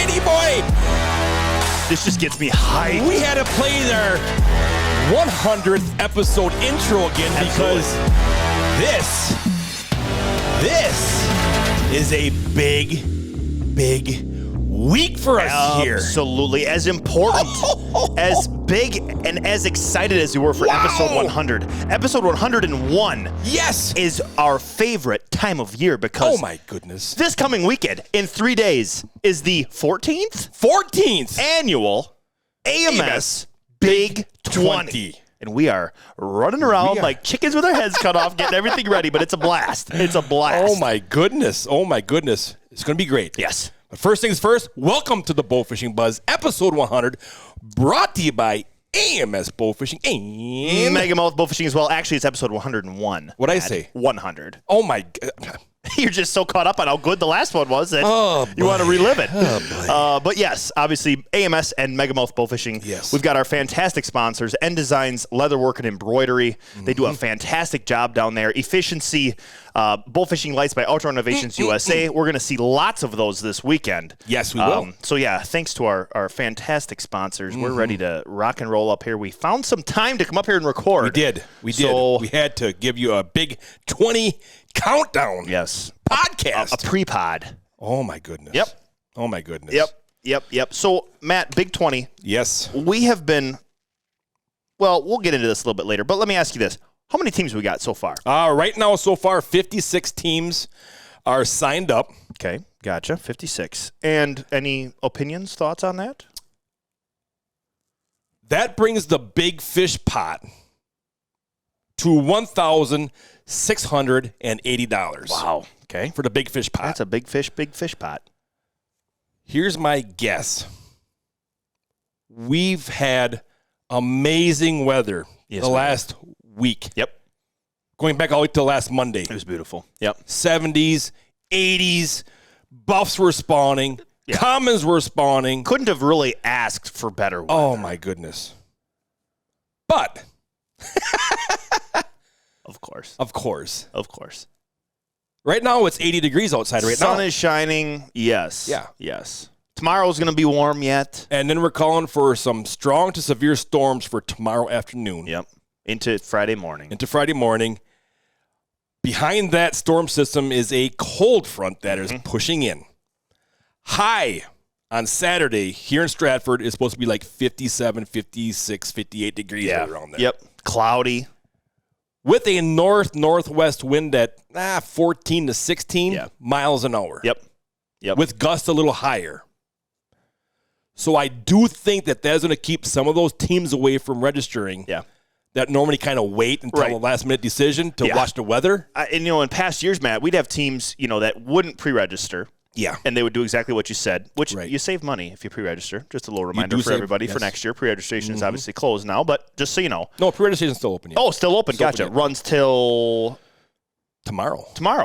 D-Schmidty boy. This just gets me hyped. We had to play their 100th episode intro again because this is a big week for us here. Absolutely. As important, as big, and as excited as we were for episode 100. Episode 101 Yes. is our favorite time of year because Oh my goodness. this coming weekend, in 3 days, is the 14th 14th. annual AMS Big 20. And we are running around like chickens with our heads cut off, getting everything ready, but it's a blast. It's a blast. Oh my goodness. It's going to be great. Yes. But first things first, welcome to the Bowfishing Buzz, episode 100, brought to you by AMS Bowfishing and Megamouth Bowfishing as well. Actually, it's episode 101. What'd I say? 100. Oh my God. You're just so caught up on how good the last one was that you want to relive it. But yes, obviously, AMS and Megamouth Bowfishing. Yes. We've got our fantastic sponsors, End Designs, Leatherwork and Embroidery. They do a fantastic job down there. Efficiency, Bowfishing Lights by Outdoor Innovations USA. We're going to see lots of those this weekend. Yes, we will. So yeah, thanks to our fantastic sponsors. We're ready to rock and roll up here. We found some time to come up here and record. We did. We had to give you a big 20 countdown. Yes. Podcast. A pre-pod. Oh my goodness. Yep. Oh my goodness. Yep. So, Matt, Big 20. Yes. We have been, well, we'll get into this a little bit later, but let me ask you this. How many teams we got so far? Right now, so far, 56 teams are signed up. Okay, gotcha. 56. And any opinions, thoughts on that? That brings the big fish pot to $1,680. Wow. Okay. For the big fish pot. That's a big fish pot. Here's my guess. We've had amazing weather the last week. Yep. Going back all the way to last Monday. It was beautiful. Yep. 70s, 80s, buffs were spawning, commons were spawning. Couldn't have really asked for better weather. Oh, my goodness. But Of course. Right now, it's 80 degrees outside right now. Sun is shining. Yes. Yeah. Yes. Tomorrow's going to be warm yet. And then we're calling for some strong to severe storms for tomorrow afternoon. Yep. Into Friday morning. Behind that storm system is a cold front that is pushing in. High on Saturday here in Stratford is supposed to be like 57, 56, 58 degrees right around there. Yep. Cloudy. With a north-northwest wind at 14 to 16 miles an hour. Yep. With gusts a little higher. So I do think that that's going to keep some of those teams away from registering. Yeah. That normally kind of wait until the last-minute decision to watch the weather. And, in past years, Matt, we'd have teams, that wouldn't pre-register. Yeah. And they would do exactly what you said, which you save money if you pre-register. Just a little reminder for everybody for next year. Pre-registration is obviously closed now, but just so you know. No, pre-registration is still open. Oh, still open. Gotcha. Runs till tomorrow.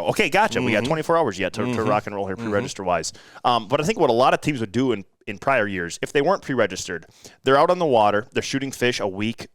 Okay, gotcha. We got 24 hours yet to rock and roll here pre-register-wise. But I think what a lot of teams would do in prior years, if they weren't pre-registered, they're out on the water, they're shooting fish a week,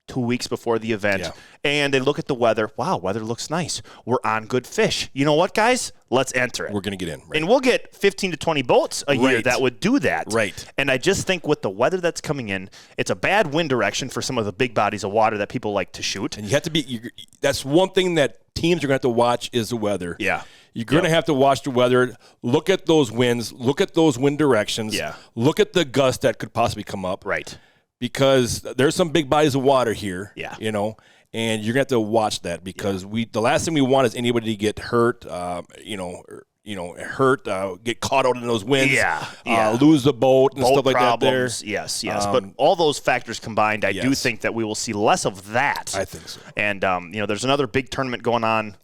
2 weeks before the event, and they look at the weather. Wow, weather looks nice. We're on good fish. You know what, guys? Let's enter it. We're going to get in. Right. And we'll get 15 to 20 boats a year that would do that. Right. And I just think with the weather that's coming in, it's a bad wind direction for some of the big bodies of water that people like to shoot. And you have to be – that's one thing that teams are going to have to watch is the weather. Yeah. You're going to have to watch the weather, look at those winds, look at those wind directions, look at the gust that could possibly come up. Right. Because there's some big bodies of water here, and you're going to have to watch that because the last thing we want is anybody to get hurt, get caught out in those winds, lose the boat and stuff like problems, that there. Yes. But all those factors combined, I do think that we will see less of that. I think so. And, there's another big tournament going on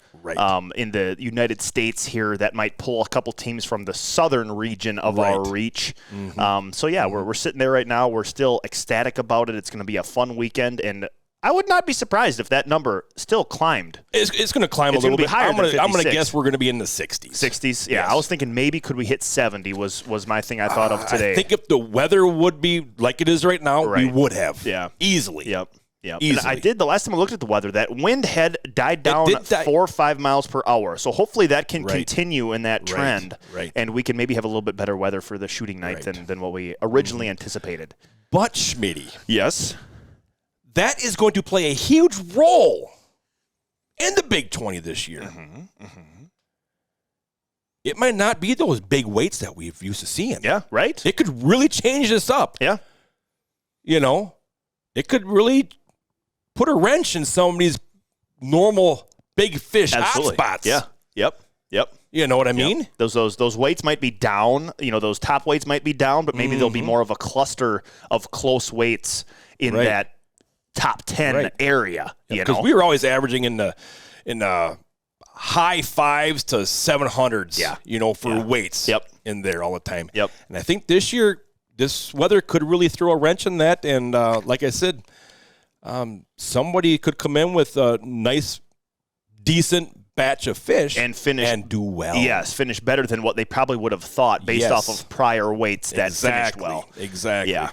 in the United States here that might pull a couple teams from the southern region of our reach. We're sitting there right now. We're still ecstatic about it. It's going to be a fun weekend, and I would not be surprised if that number still climbed. It's going to climb a little bit. I'm going to guess we're going to be in the 60s. 60s? Yeah, I was thinking maybe could we hit 70 was my thing I thought of today. I think if the weather would be like it is right now, we would have. Yeah. Easily. Yep. Yeah. Easily. And I did, the last time I looked at the weather, that wind had died down 4 or 5 miles per hour. So hopefully that can continue in that trend. Right. And we can maybe have a little bit better weather for the shooting night than what we originally anticipated. But, Schmitty. Yes. That is going to play a huge role in the Big 20 this year. It might not be those big weights that we've used to seeing. Yeah, right? It could really change this up. Yeah. You know, it could really put a wrench in some of these normal big fish hotspots. Yeah. Yep. You know what I mean? Those weights might be down. You know, those top weights might be down, but maybe there'll be more of a cluster of close weights in that top 10 area. Because we were always averaging in the high 5s to 700s. You know, for weights. In there all the time. And I think this year, this weather could really throw a wrench in that. And like I said, somebody could come in with a nice, decent batch of fish and finish and do well. Yes, finish better than what they probably would have thought based off of prior weights that finished well. Exactly. Yeah.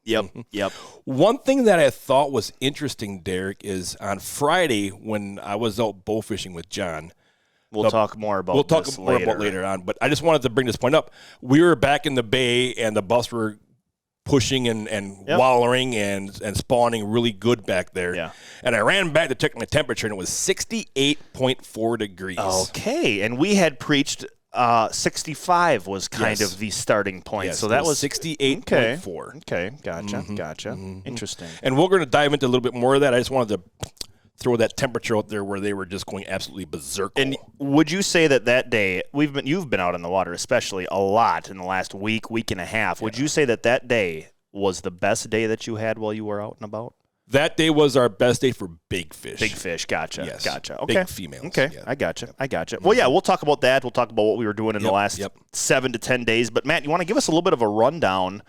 Yep. One thing that I thought was interesting, Derek, is on Friday when I was out bow fishing with John. We'll talk more about later on, but I just wanted to bring this point up. We were back in the bay, and the buffs were pushing and wallowing and spawning really good back there. Yeah. And I ran back to check my temperature, and it was 68.4 degrees. Okay, and we had preached 65 was kind of the starting point. So that was 68.4. Okay, gotcha. Interesting. And we're going to dive into a little bit more of that. I just wanted to throw that temperature out there where they were just going absolutely berserk. And would you say that day, you've been out in the water especially a lot in the last week and a half. Would you say that day was the best day that you had while you were out and about? That day was our best day for big fish. Big fish, gotcha. Yes. Gotcha. Okay. Big females. Okay, yeah. I gotcha. Well, yeah, we'll talk about that. We'll talk about what we were doing in the last 7 to 10 days. But, Matt, you want to give us a little bit of a rundown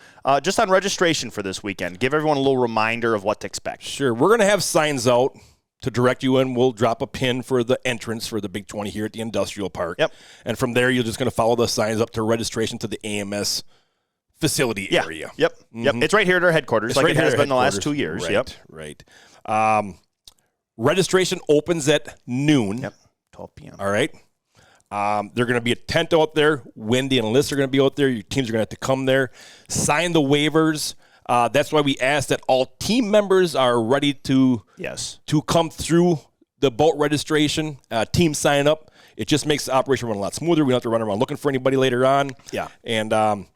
just on registration for this weekend? Give everyone a little reminder of what to expect. Sure. We're going to have signs out to direct you in. We'll drop a pin for the entrance for the Big 20 here at the Industrial Park. Yep. And from there, you're just going to follow the signs up to registration to the AMS facility area. Yep. It's right here at our headquarters, like it has been the last 2 years. Right. Registration opens at noon. 12 p.m. All right. They're going to be a tent out there. Wendy and Liz are going to be out there. Your teams are going to have to come there, sign the waivers. That's why we ask that all team members are ready to come through the boat registration, team sign up. It just makes the operation run a lot smoother. We don't have to run around looking for anybody later on. Yeah. And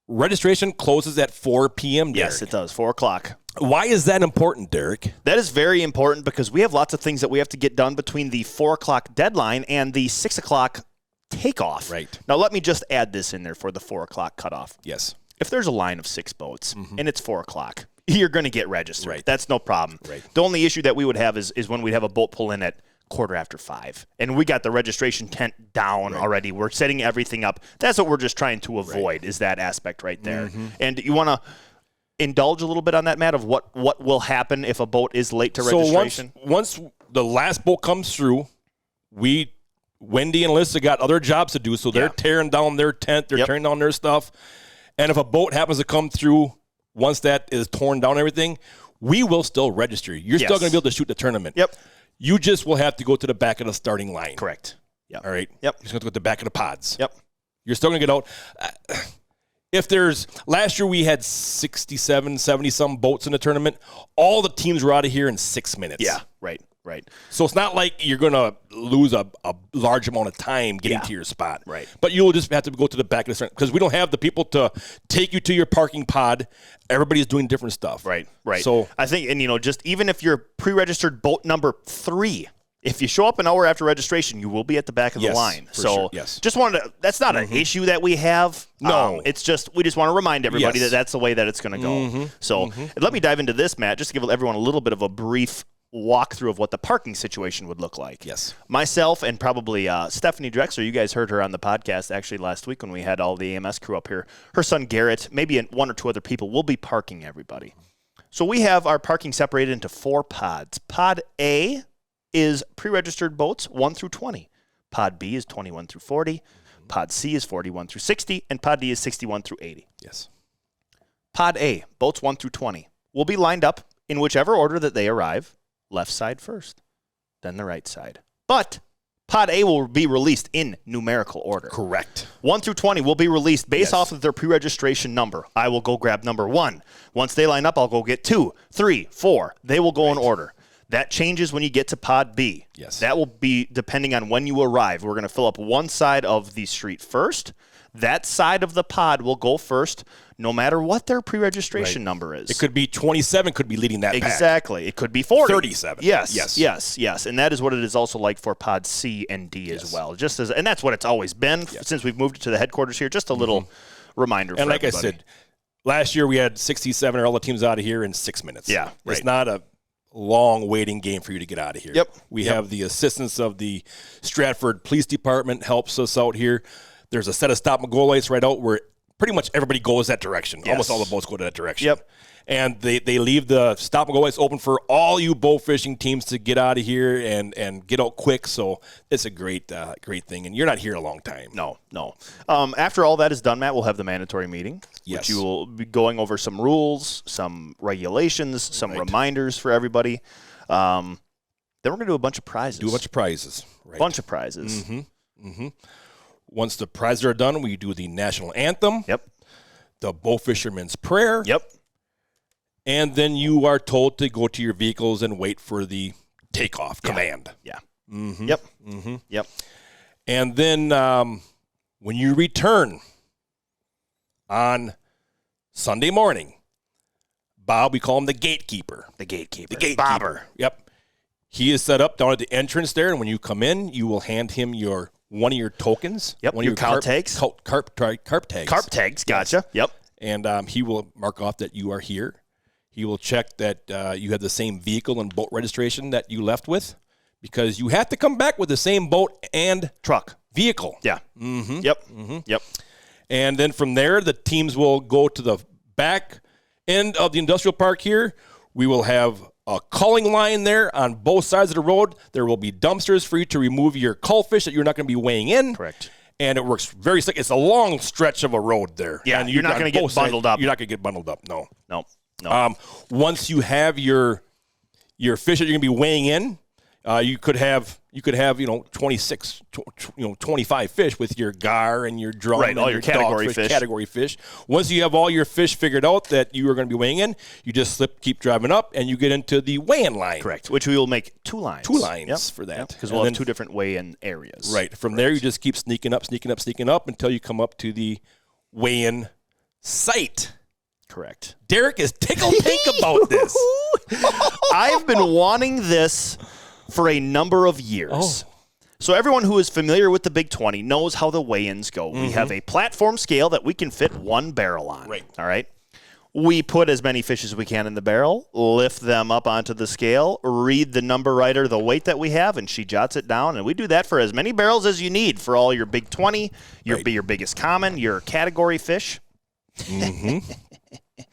registration closes at 4 p.m., Derek. Yes, it does, 4 o'clock. Why is that important, Derek? That is very important because we have lots of things that we have to get done between the 4 o'clock deadline and the 6 o'clock takeoff. Right. Now, let me just add this in there for the 4 o'clock cutoff. Yes. If there's a line of 6 boats and it's 4 o'clock, you're going to get registered. Right. That's no problem. Right. The only issue that we would have is when we'd have a boat pull in at 5:15. And we got the registration tent down already. We're setting everything up. That's what we're just trying to avoid is that aspect right there. And you want to indulge a little bit on that, Matt, of what will happen if a boat is late to registration? So once the last boat comes through, Wendy and Alyssa got other jobs to do, so they're tearing down their tent, they're tearing down their stuff. And if a boat happens to come through, once that is torn down and everything, we will still register. You're still going to be able to shoot the tournament. Yep. You just will have to go to the back of the starting line. Correct. Yep. All right? Yep. You're just going to go to the back of the pods. Yep. You're still going to get out. Last year we had 67, 70-some boats in the tournament. All the teams were out of here in 6 minutes. Yeah, right. So it's not like you're going to lose a large amount of time getting to your spot. Right. But you'll just have to go to the back of the start because we don't have the people to take you to your parking pod. Everybody's doing different stuff. Right. So I think, and just even if you're pre-registered boat number 3, if you show up an hour after registration, you will be at the back of the line. So just wanted to, that's not an issue that we have. No. It's just, we just want to remind everybody that that's the way that it's going to go. So let me dive into this, Matt, just to give everyone a little bit of a brief walkthrough of what the parking situation would look like. Yes. Myself and probably Stephanie Drexler, you guys heard her on the podcast actually last week when we had all the AMS crew up here. Her son Garrett, maybe 1 or 2 other people will be parking everybody. So we have our parking separated into 4 pods. Pod A is pre-registered boats 1 through 20. Pod B is 21 through 40. Pod C is 41 through 60. And Pod D is 61 through 80. Yes. Pod A, boats 1 through 20, will be lined up in whichever order that they arrive, left side first, then the right side. But Pod A will be released in numerical order. Correct. 1 through 20 will be released based off of their pre-registration number. I will go grab number 1. Once they line up, I'll go get 2, 3, 4. They will go in order. That changes when you get to Pod B. Yes. That will be depending on when you arrive. We're going to fill up one side of the street first. That side of the pod will go first, no matter what their pre-registration number is. It could be 27, could be leading that pack. Exactly. It could be 40. 37. Yes. And that is what it is also like for Pod C and D as well. And that's what it's always been since we've moved to the headquarters here. Just a little reminder for everybody. I said, last year we had 67 or all the teams out of here in 6 minutes. Yeah. It's not a long waiting game for you to get out of here. Yep. We have the assistance of the Stratford Police Department helps us out here. There's a set of stop-and-go lights right out where pretty much everybody goes that direction. Yes. Almost all the boats go to that direction. Yep. And they leave the stop-and-go lights open for all you boat fishing teams to get out of here and get out quick. So it's a great thing. And you're not here a long time. No. After all that is done, Matt, we'll have the mandatory meeting. Yes. Which you will be going over some rules, some regulations, some reminders for everybody. Then we're going to do a bunch of prizes. Right. Bunch of prizes. Once the prizes are done, we do the national anthem. Yep. The bow fisherman's prayer. Yep. And then you are told to go to your vehicles and wait for the takeoff command. Yeah. Yep. And then when you return on Sunday morning, Bob, we call him the gatekeeper. The gatekeeper. Bobber. Yep. He is set up down at the entrance there, and when you come in, you will hand him one of your tokens. Yep, one your of your carp tags. Carp tags. Carp tags, gotcha. Yep. And he will mark off that you are here. He will check that you have the same vehicle and boat registration that you left with, because you have to come back with the same boat and truck vehicle. Yeah. Yep. And then from there, the teams will go to the back end of the industrial park here. We will have a culling line there on both sides of the road. There will be dumpsters for you to remove your cull fish that you're not going to be weighing in. Correct. And it works very slick. It's a long stretch of a road there. Yeah, and you're not going to get bundled up. You're not going to get bundled up, no. Once you have your fish that you're going to be weighing in, you could have 26, 25 fish with your gar and your drum, right? And all your category fish. Once you have all your fish figured out that you are going to be weighing in, you just keep driving up, and you get into the weigh-in line. Correct. Which we will make 2 lines. For that, because we'll have 2 different weigh-in areas. Right. From there, you just keep sneaking up until you come up to the weigh-in site. Correct. Derek is tickled pink about this. I've been wanting this for a number of years. So everyone who is familiar with the Big 20 knows how the weigh-ins go. We have a platform scale that we can fit 1 barrel on. Right. All right. We put as many fish as we can in the barrel, lift them up onto the scale, read the number writer, the weight that we have, and she jots it down. And we do that for as many barrels as you need for all your Big 20, your biggest common, your category fish.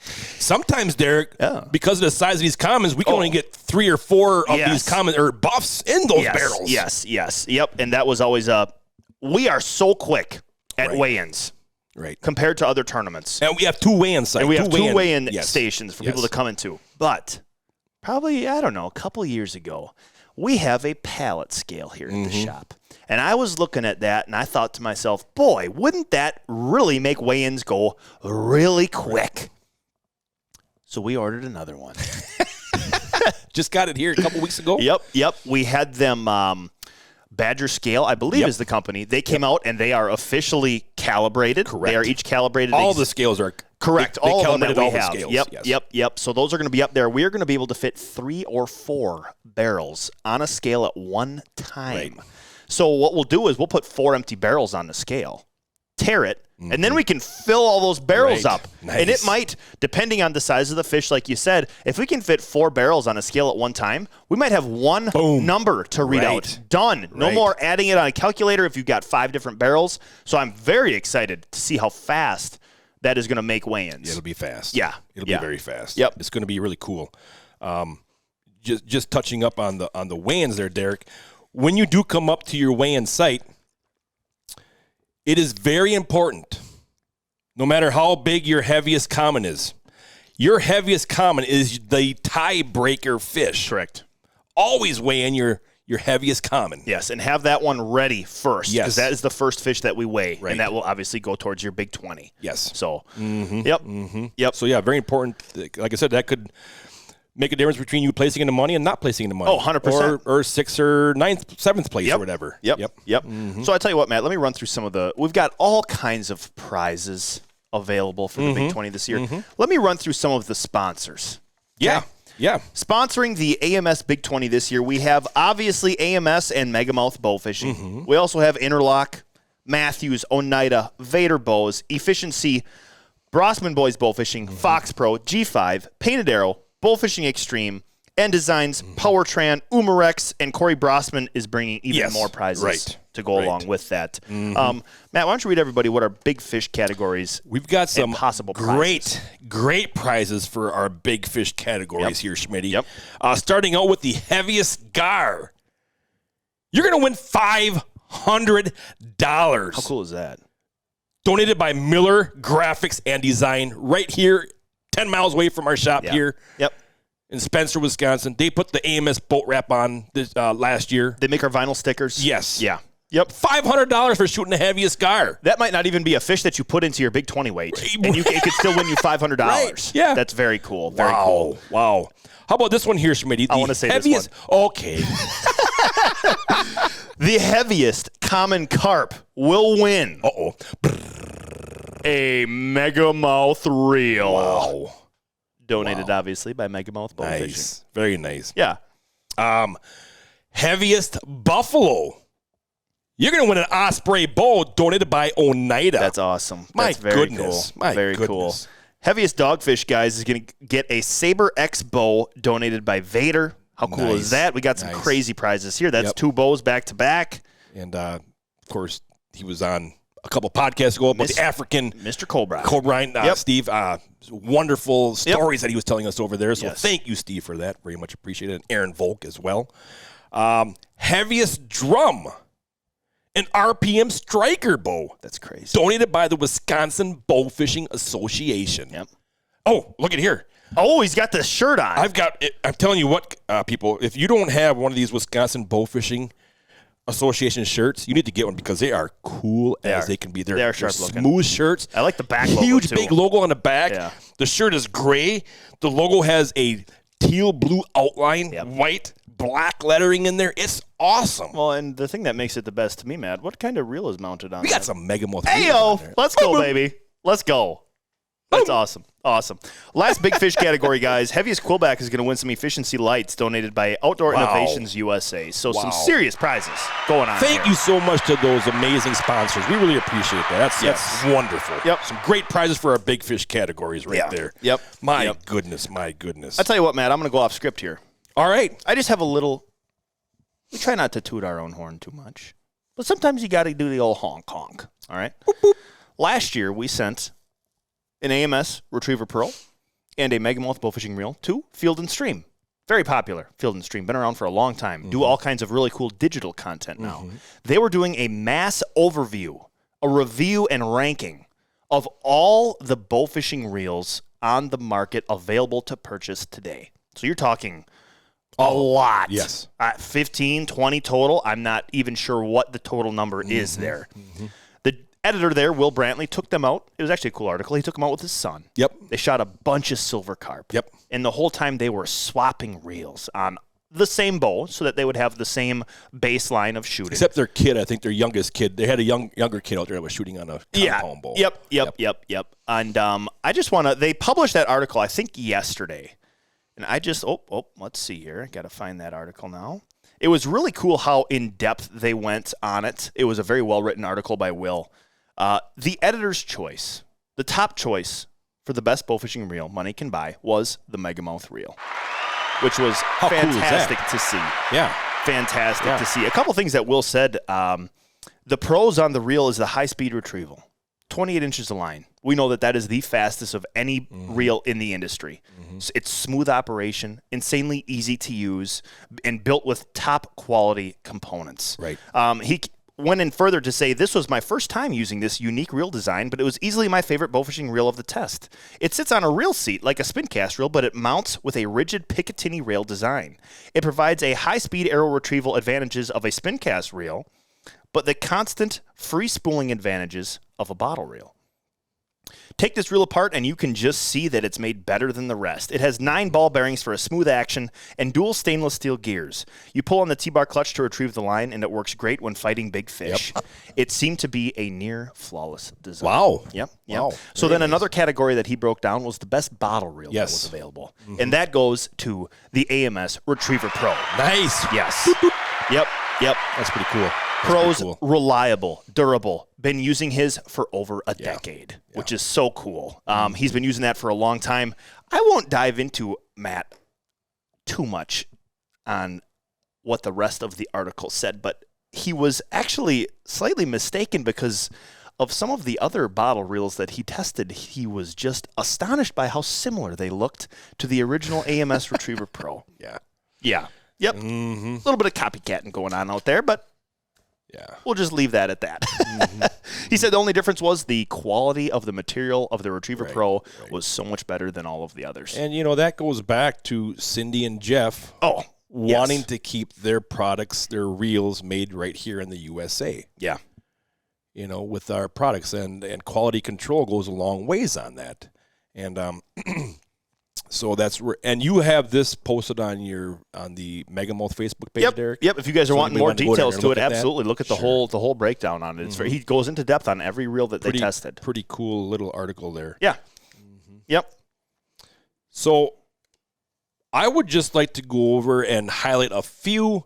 Sometimes, Derek, because of the size of these commons, we can only get 3 or 4 of these common or buffs in those barrels. Yes. Yep. And that was always we are so quick at weigh-ins. Right. Compared to other tournaments. And we have 2 weigh-in sites. And we have 2 weigh-in stations for people to come into. But probably, a couple years ago, we have a pallet scale here at the shop. And I was looking at that, and I thought to myself, boy, wouldn't that really make weigh-ins go really quick? So we ordered another one. Just got it here a couple weeks ago. Yep. We had them Badger Scale, I believe, is the company. They came out, and they are officially calibrated. Correct. They are each calibrated. All the scales are correct. They all of them that we all have. The scales. Yep. So those are going to be up there. We are going to be able to fit 3 or 4 barrels on a scale at one time. Right. So what we'll do is we'll put 4 empty barrels on the scale, tear it, and then we can fill all those barrels up. Nice. And it might, depending on the size of the fish, like you said, if we can fit 4 barrels on a scale at one time, we might have one number to read out. Done. No more adding it on a calculator if you've got 5 different barrels. So I'm very excited to see how fast that is going to make weigh-ins. It'll be fast. Yeah. It'll be very fast. Yep. It's going to be really cool. Just touching up on the weigh-ins there, Derek. When you do come up to your weigh-in site, it is very important, no matter how big your heaviest common is, your heaviest common is the tiebreaker fish. Correct. Always weigh in your heaviest common. Yes, and have that one ready first. Yes. Because that is the first fish that we weigh, Right. and that will obviously go towards your big 20. Yes. So, yep. Yep. So, yeah, very important. Like I said, that could make a difference between you placing in the money and not placing in the money. Oh, 100%. Or 6th or 9th, 7th place or whatever. Yep. So I tell you what, Matt, let me run through some of we've got all kinds of prizes available for the Big 20 this year. Let me run through some of the sponsors. Yeah. Okay? Yeah. Sponsoring the AMS Big 20 this year, we have obviously AMS and Megamouth Bow Fishing. We also have Interlock, Matthews, Oneida, Vader Bows, Efficiency, Brossman Boys Bow Fishing, Fox Pro, G5, Painted Arrow, Bow Fishing Extreme, End Designs, Powertran, Umarex, and Corey Brossman is bringing even more prizes to go along with that. Matt, why don't you read everybody what our big fish categories We've got some possible prizes. great prizes for our big fish categories here, Schmitty. Yep. Starting out with the heaviest gar. You're going to win $500. How cool is that? Donated by Miller Graphics and Design right here, 10 miles away from our shop here in Spencer, Wisconsin. They put the AMS boat wrap on this, last year. They make our vinyl stickers? Yes. Yeah. Yep. $500 for shooting the heaviest gar. That might not even be a fish that you put into your big 20 weight, and it could still win you $500. Right. Yeah. That's very cool. Very cool. Wow. How about this one here, Schmitty? I want to say heaviest, this one. Okay. The heaviest common carp will win Uh-oh. a Megamouth reel. Wow. Donated, obviously, by Megamouth Bow Fishing. Nice. Very nice. Yeah. Heaviest buffalo. You're going to win an Osprey bow donated by Oneida. That's awesome. My That's very goodness. cool. My very goodness. cool. Heaviest dogfish, guys, is going to get a Saber X bow donated by Vader. How cool is that? We got some crazy prizes here. That's 2 bows back to back. And, of course, he was on a couple podcasts ago about the African Mr. Colbrine. Steve. Wonderful stories that he was telling us over there. So thank you, Steve, for that. Very much appreciated. And Aaron Volk as well. Heaviest drum. An RPM striker bow. That's crazy. Donated by the Wisconsin Bow Fishing Association. Yep. Oh, look at here. Oh, he's got the shirt on. I'm telling you what, people, if you don't have one of these Wisconsin Bow Fishing Association shirts, you need to get one because they are cool as they can be. They're sharp looking. Smooth shirts. I like the back logo, Huge, too. big logo on the back. Yeah. The shirt is gray. The logo has a teal blue outline, white, black lettering in there. It's awesome. Well, and the thing that makes it the best to me, Matt, what kind of reel is mounted on We got some Megamouth. Heyo! Let's go, baby. Let's go. That's awesome. Awesome. Last big fish category, guys. Heaviest quillback is going to win some efficiency lights donated by Outdoor Innovations USA. So some serious prizes going on. Thank you so much to those amazing sponsors. We really appreciate that. That's wonderful. Yep. Some great prizes for our big fish categories there. Yep. My goodness. I'll tell you what, Matt. I'm going to go off script here. All right. I just have a little. We try not to toot our own horn too much, but sometimes you got to do the old honk honk. All right. Boop, boop. Last year we sent an AMS Retriever Pearl and a Megamouth Bow Fishing Reel to Field and Stream. Very popular, Field and Stream. Been around for a long time. Do all kinds of really cool digital content now. They were doing a mass overview, a review and ranking of all the bow fishing reels on the market available to purchase today. So you're talking a lot. Yes. 15, 20 total. I'm not even sure what the total number is there. The editor there, Will Brantley, took them out. It was actually a cool article. He took them out with his son. Yep. They shot a bunch of silver carp. Yep. And the whole time they were swapping reels on the same bow so that they would have the same baseline of shooting. Except their kid, I think their youngest kid, they had a younger kid out there that was shooting on a compound bow. Yep. And I just want to, they published that article, I think, yesterday. And I just, let's see here. I got to find that article now. It was really cool how in-depth they went on it. It was a very well-written article by Will. The editor's choice, the top choice for the best bow fishing reel money can buy was the Megamouth reel, which was fantastic to see. Yeah. Fantastic to see. A couple things that Will said. The pros on the reel is the high-speed retrieval. 28 inches of line. We know that is the fastest of any reel in the industry. It's smooth operation, insanely easy to use, and built with top quality components. Right. went in further to say, this was my first time using this unique reel design, but it was easily my favorite bowfishing reel of the test. It sits on a reel seat like a spin cast reel, but it mounts with a rigid Picatinny rail design. It provides a high-speed arrow retrieval advantages of a spin cast reel, but the constant free spooling advantages of a bottle reel. Take this reel apart and you can just see that it's made better than the rest. It has 9 ball bearings for a smooth action and dual stainless steel gears. You pull on the T-bar clutch to retrieve the line, and it works great when fighting big fish. Yep. It seemed to be a near flawless design. Wow. Yep. Wow. So then another category that he broke down was the best bottle reel that was available. Mm-hmm. And that goes to the AMS Retriever Pro. Nice. Yes. Yep. That's pretty cool. Pro's reliable, durable. Been using his for over a decade, which is so cool. He's been using that for a long time. I won't dive into, Matt, too much on what the rest of the article said, but he was actually slightly mistaken because of some of the other bottle reels that he tested. He was just astonished by how similar they looked to the original AMS Retriever Pro. Yeah. Yep. Mm-hmm. A little bit of copycatting going on out there, but we'll just leave that at that. Mm-hmm. He said the only difference was the quality of the material of the Retriever Pro was so much better than all of the others. And, that goes back to Cindy and Jeff wanting to keep their products, their reels made right here in the USA. Yeah. With our products. And quality control goes a long ways on that. And so that's where, and you have this posted on the Megamouth Facebook page, Derek. Yep. If you guys are wanting more details to it, absolutely look at the whole breakdown on it. It's he goes into depth on every reel that they tested. Pretty cool little article there. Yeah. Mm-hmm. Yep. So I would just like to go over and highlight a few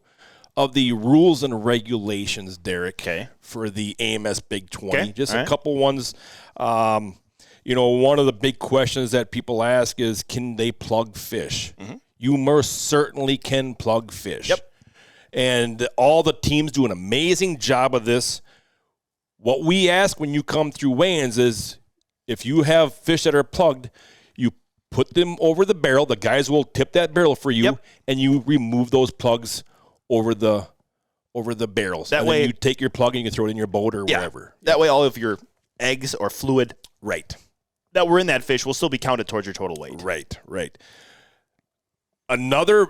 of the rules and regulations, Derek, for the AMS Big 20. Okay. Just a couple ones. One of the big questions that people ask is, can they plug fish? Mm-hmm. You most certainly can plug fish. Yep. And all the teams do an amazing job of this. What we ask when you come through weigh-ins is, if you have fish that are plugged, you put them over the barrel. The guys will tip that barrel for you, and you remove those plugs over the barrels. That way, you take your plug and you can throw it in your boat or wherever. That way, all of your eggs or fluid that were in that fish will still be counted towards your total weight. Right. Another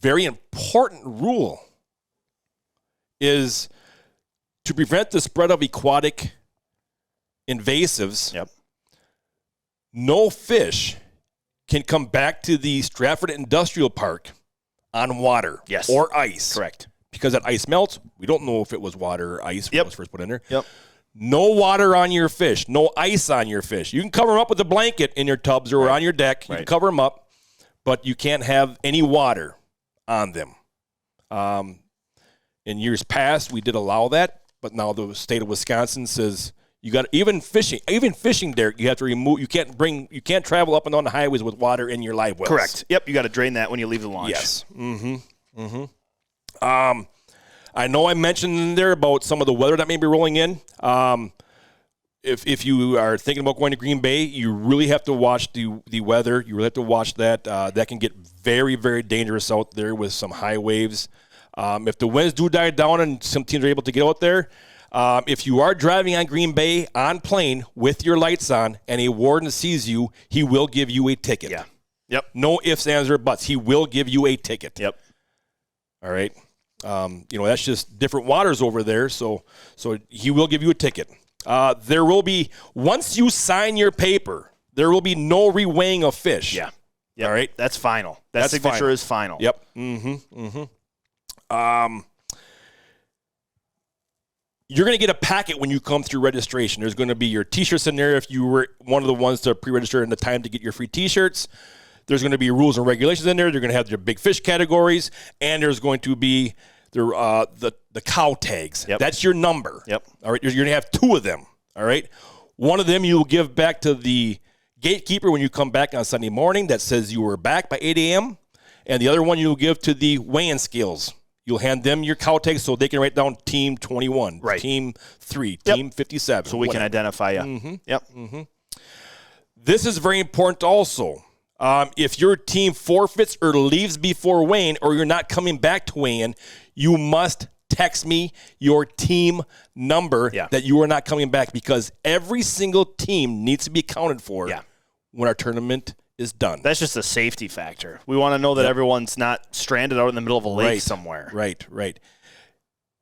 very important rule is to prevent the spread of aquatic invasives. Yep. No fish can come back to the Stratford Industrial Park on water or ice. Correct. Because that ice melts. We don't know if it was water or ice when it was first put in there. Yep. No water on your fish. No ice on your fish. You can cover them up with a blanket in your tubs or on your deck. You can cover them up, but you can't have any water on them. In years past, we did allow that, but now the state of Wisconsin says you got even fishing, Derek. You have to remove. You can't travel up and down the highways with water in your live wells. Correct. Yep. You got to drain that when you leave the launch. Yes. I know I mentioned there about some of the weather that may be rolling in. If you are thinking about going to Green Bay, you really have to watch the weather. You really have to watch that. That can get very, very dangerous out there with some high waves. If the winds do die down and some teams are able to get out there, if you are driving on Green Bay on plane with your lights on and a warden sees you, he will give you a ticket. Yeah. Yep. No ifs, ands, or buts. He will give you a ticket. Yep. All right. That's just different waters over there, so he will give you a ticket. There will be, once you sign your paper, there will be no reweighing of fish. Yeah. Yep. All right? That's final. That signature final. Is final. Yep. You're going to get a packet when you come through registration. There's going to be your T-shirts in there if you were one of the ones to pre-register in the time to get your free T-shirts. There's going to be rules and regulations in there. They're going to have their big fish categories, and there's going to be the cow tags. Yep. That's your number. Yep. All right. You're going to have 2 of them. All right. One of them you will give back to the gatekeeper when you come back on Sunday morning that says you were back by 8 a.m. And the other one you'll give to the weighing scales. You'll hand them your cow tags so they can write down Team 21, Team 3, Team 57. So we can identify you. Mm-hmm. Yep. Mm-hmm. This is very important also. If your team forfeits or leaves before weighing or you're not coming back to weigh-in, you must text me your team number that you are not coming back, because every single team needs to be accounted for when our tournament is done. That's just a safety factor. We want to know that everyone's not stranded out in the middle of a lake somewhere. Right.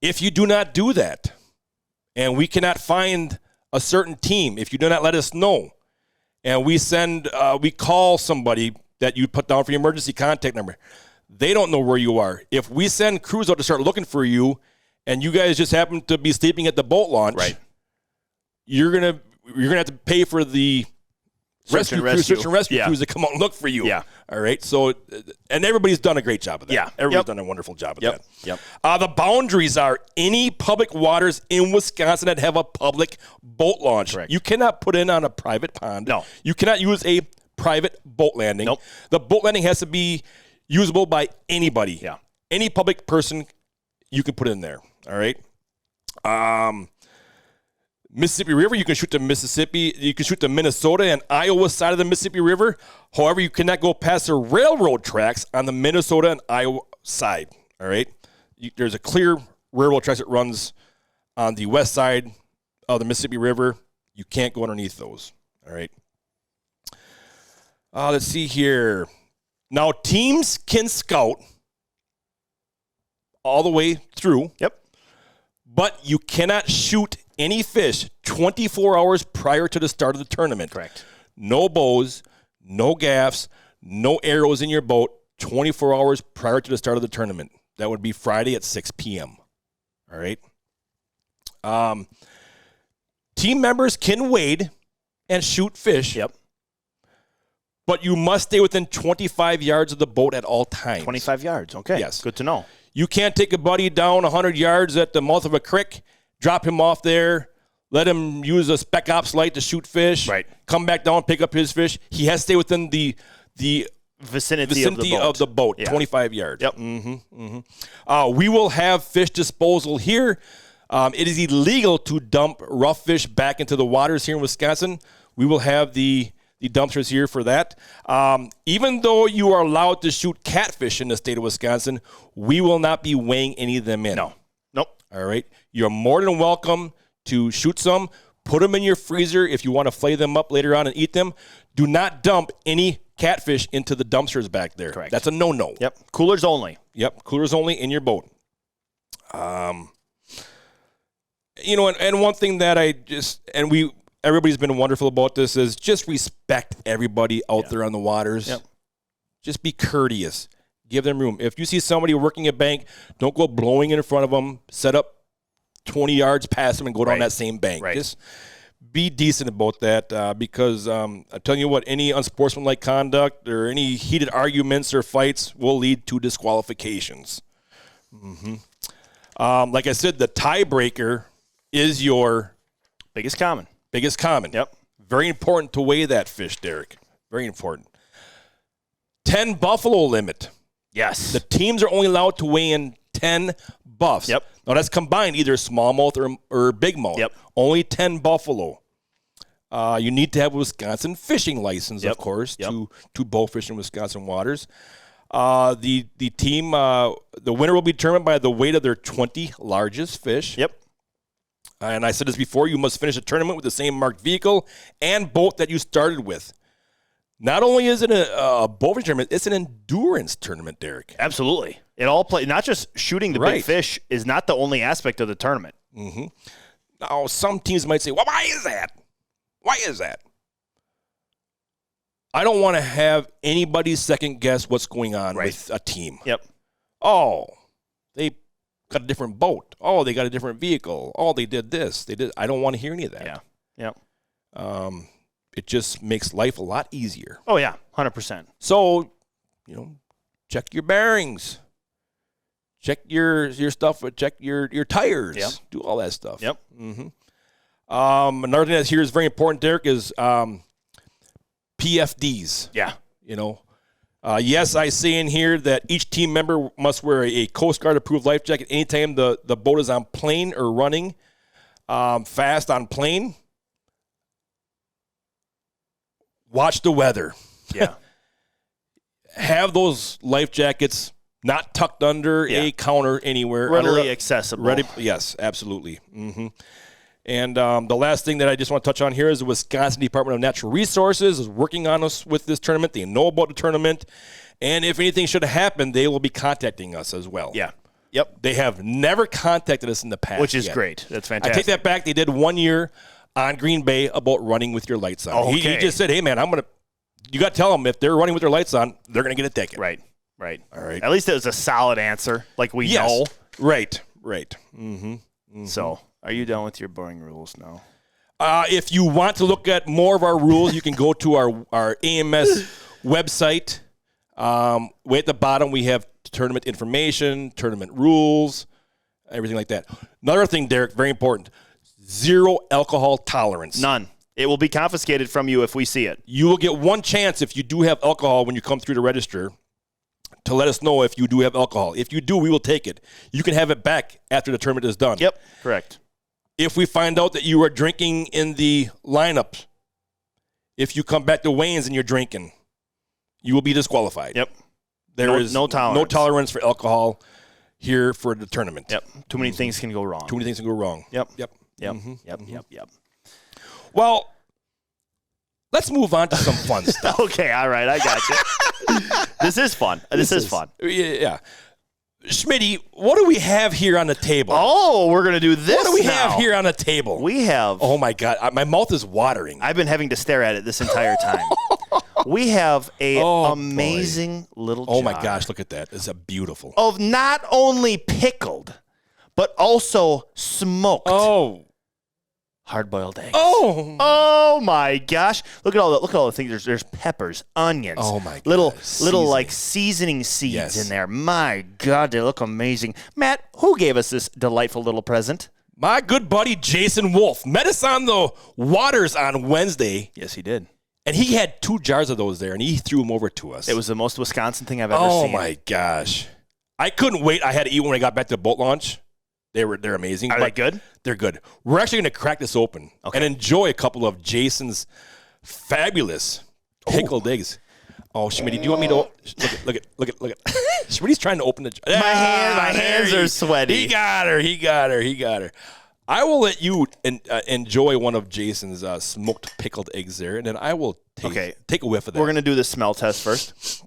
If you do not do that, and we cannot find a certain team, if you do not let us know, and we call somebody that you put down for your emergency contact number, they don't know where you are. If we send crews out to start looking for you, and you guys just happen to be sleeping at the boat launch, you're gonna have to pay for the search and rescue crews to come out and look for you. Yeah. All right. So, and everybody's done a great job of that. Yeah. Everybody's done a wonderful job of that. Yep. The boundaries are any public waters in Wisconsin that have a public boat launch. Correct. You cannot put in on a private pond. No. You cannot use a private boat landing. Nope. The boat landing has to be usable by anybody. Yeah. Any public person you can put in there. All right. Mississippi River, you can shoot to Mississippi. You can shoot to Minnesota and Iowa side of the Mississippi River. However, you cannot go past the railroad tracks on the Minnesota and Iowa side. All right. There's a clear railroad tracks that runs on the west side of the Mississippi River. You can't go underneath those. All right. Let's see here. Now, teams can scout all the way through. Yep. But you cannot shoot any fish 24 hours prior to the start of the tournament. Correct. No bows, no gaffs, no arrows in your boat 24 hours prior to the start of the tournament. That would be Friday at 6 p.m. All right. Team members can wade and shoot fish. Yep. But you must stay within 25 yards of the boat at all times. 25 yards. Okay. Yes. Good to know. You can't take a buddy down 100 yards at the mouth of a creek, drop him off there, let him use a spec ops light to shoot fish, come back down, pick up his fish. He has to stay within the vicinity of the boat, 25 yards. Yep. We will have fish disposal here. It is illegal to dump rough fish back into the waters here in Wisconsin. We will have the dumpsters here for that. Even though you are allowed to shoot catfish in the state of Wisconsin, we will not be weighing any of them in. No. Nope. All right. You're more than welcome to shoot some. Put them in your freezer if you want to flay them up later on and eat them. Do not dump any catfish into the dumpsters back there. Correct. That's a no-no. Yep. Coolers only. Yep. Coolers only in your boat. And one thing that everybody's been wonderful about this is just respect everybody out there on the waters. Yep. Just be courteous. Give them room. If you see somebody working a bank, don't go blowing in front of them. Set up 20 yards past them and go down that same bank. Right. Just be decent about that because I'm telling you what, any unsportsmanlike conduct or any heated arguments or fights will lead to disqualifications. Like I said, the tiebreaker is your biggest common. Yep. Very important to weigh that fish, Derek. Very important. 10 buffalo limit. Yes. The teams are only allowed to weigh in 10 buffs. Yep. Now, that's combined, either smallmouth or bigmouth. Yep. Only 10 buffalo. You need to have a Wisconsin fishing license, of course, to bow fish in Wisconsin waters. The team, the winner will be determined by the weight of their 20 largest fish. Yep. And I said this before, you must finish a tournament with the same marked vehicle and boat that you started with. Not only is it a bow fishing tournament, it's an endurance tournament, Derek. Absolutely. It all not just shooting the big fish is not the only aspect of the tournament. Mm-hmm. Now, some teams might say, well, why is that? Why is that? I don't want to have anybody second guess what's going on with a team. Yep. Oh, they got a different boat. Oh, they got a different vehicle. Oh, they did this. They did. I don't want to hear any of that. Yeah. Yep. It just makes life a lot easier. Oh yeah, 100%. So, check your bearings. Check your stuff. Check your tires. Yep. Do all that stuff. Yep. Mm-hmm. Another thing that's here is very important, Derek, is PFDs. Yeah. Yes, I say in here that each team member must wear a Coast Guard approved life jacket anytime the boat is on plane or running fast on plane. Watch the weather. Yeah. Have those life jackets not tucked under a counter anywhere. Readily accessible. Yes, absolutely. And the last thing that I just want to touch on here is the Wisconsin Department of Natural Resources is working on us with this tournament. They know about the tournament. And if anything should have happened, they will be contacting us as well. Yeah. Yep. They have never contacted us in the past. Which is great. That's fantastic. I take that back. They did 1 year on Green Bay about running with your lights on. Okay. He just said, hey, man, you got to tell them if they're running with their lights on, they're going to get a ticket. Right. All right. At least it was a solid answer, like we know. Right. So, are you done with your boring rules now? If you want to look at more of our rules, you can go to our AMS website. Way at the bottom, we have tournament information, tournament rules, everything like that. Another thing, Derek, very important, 0 alcohol tolerance. None. It will be confiscated from you if we see it. You will get one chance if you do have alcohol when you come through to register to let us know if you do have alcohol. If you do, we will take it. You can have it back after the tournament is done. Yep, correct. If we find out that you are drinking in the lineup, if you come back to Wayne's and you're drinking, you will be disqualified. Yep. There is no tolerance for alcohol here for the tournament. Yep. Too many things can go wrong. Yep. Yep. Well, let's move on to some fun stuff. Okay, all right, I got you. This is fun. This is fun. Yeah. Schmitty, what do we have here on the table? Oh, we're going to do this. What do we now. have here on the table? We have. Oh, my God. My mouth is watering. I've been having to stare at it this entire time. We have a amazing little jar. Oh, my gosh. Look at that. It's a beautiful. Of not only pickled, but also smoked. Oh. Hard-boiled eggs. Oh my gosh! Look at all the things. There's peppers, onions. Oh my God. Little like seasoning seeds in there. My God, they look amazing. Matt, who gave us this delightful little present? My good buddy Jason Wolf met us on the waters on Wednesday. Yes, he did. And he had 2 jars of those there, and he threw them over to us. It was the most Wisconsin thing I've ever seen. Oh my gosh! I couldn't wait. I had to eat when I got back to the boat launch. They're amazing. Are they good? They're good. We're actually going to crack this open and enjoy a couple of Jason's fabulous pickled eggs. Oh, Schmitty, do you want me to look at? Schmitty's trying to open the. My hands are sweaty. He got her. I will let you enjoy one of Jason's smoked pickled eggs there, and then I will take a whiff of that. We're going to do the smell test first.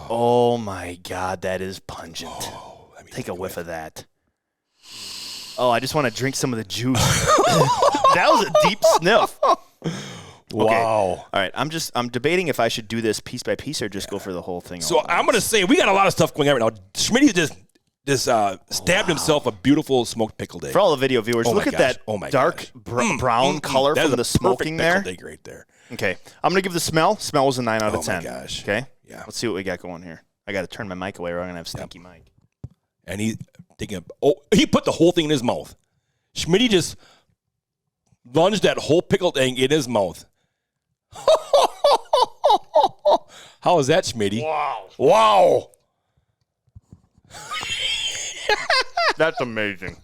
Oh my God, that is pungent. Take a whiff of that. Oh, I just want to drink some of the juice. That was a deep sniff. Wow. Okay. All right, I'm debating if I should do this piece by piece or just go for the whole thing. So I'm going to say we got a lot of stuff going on right now. Schmitty just stabbed himself a beautiful smoked pickled egg. For all the video viewers, look at that dark brown color from the smoking there. Pickled egg right there. Okay, I'm going to give the smell. Smell was a 9 out of 10. Oh, my gosh. Okay? Yeah. Let's see what we got going here. I got to turn my mic away or I'm going to have stinky mic. And he put the whole thing in his mouth. Schmitty just lunged that whole pickled egg in his mouth. How is that, Schmitty? Wow. That's amazing.